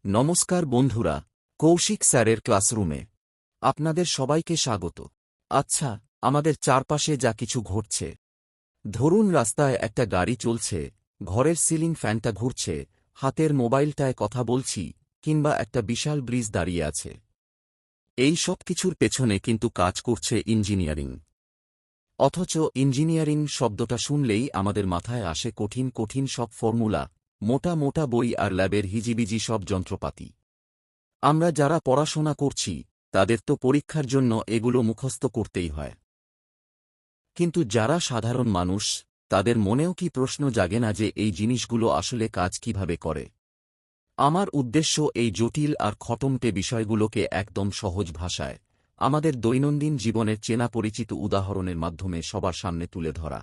নমস্কার বন্ধুরা, কৌশিক স্যারের ক্লাসরুমে আপনাদের সবাইকে স্বাগত। আচ্ছা, আমাদের চারপাশে যা কিছু ঘটছে, ধরুন রাস্তায় একটা গাড়ি চলছে, ঘরের সিলিং ফ্যানটা ঘুরছে, হাতের মোবাইলটায় কথা বলছি, কিংবা একটা বিশাল ব্রিজ দাঁড়িয়ে আছে। এই সব কিছুর পেছনে কিন্তু কাজ করছে ইঞ্জিনিয়ারিং। অথচ ইঞ্জিনিয়ারিং শব্দটা শুনলেই আমাদের মাথায় আসে কঠিন কঠিন সব ফর্মুলা, মোটা মোটা বই আর ল্যাবের হিজিবিজি সব যন্ত্রপাতি। আমরা যারা পড়াশোনা করছি তাদের তো পরীক্ষার জন্য এগুলো মুখস্থ করতেই হয়। কিন্তু যারা সাধারণ মানুষ, তাদের মনেও কি প্রশ্ন জাগে না যে এই জিনিসগুলো আসলে কাজ কিভাবে করে? আমার উদ্দেশ্য এই জটিল আর খটমটে বিষয়গুলোকে একদম সহজ ভাষায়, আমাদের দৈনন্দিন জীবনের চেনা পরিচিত উদাহরণের মাধ্যমে সবার সামনে তুলে ধরা।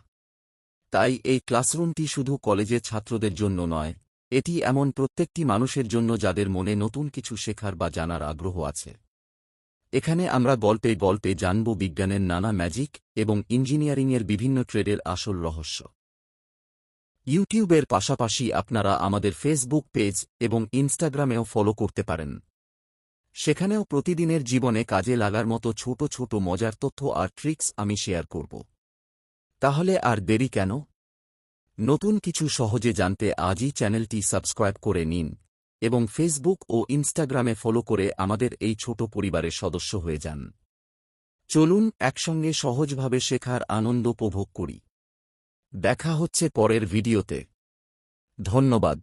তাই এই ক্লাসরুমটি শুধু কলেজের ছাত্রদের জন্য নয়, এটি এমন প্রত্যেকটি মানুষের জন্য যাদের মনে নতুন কিছু শেখার বা জানার আগ্রহ আছে। এখানে আমরা গল্পে গল্পে জানব বিজ্ঞানের নানা ম্যাজিক এবং ইঞ্জিনিয়ারিংয়ের বিভিন্ন ট্রেডের আসল রহস্য। ইউটিউবের পাশাপাশি আপনারা আমাদের ফেসবুক পেজ এবং ইনস্টাগ্রামেও ফলো করতে পারেন। সেখানেও প্রতিদিনের জীবনে কাজে লাগার মতো ছোট ছোট মজার তথ্য আর ট্রিক্স আমি শেয়ার করব। তাহলে আর দেরি কেন? নতুন কিছু সহজে জানতে আজই চ্যানেলটি সাবস্ক্রাইব করে নিন এবং ফেসবুক ও ইনস্টাগ্রামে ফলো করে আমাদের এই ছোট পরিবারের সদস্য হয়ে যান। চলুন একসঙ্গে সহজভাবে শেখার আনন্দ উপভোগ করি। দেখা হচ্ছে পরের ভিডিওতে। ধন্যবাদ।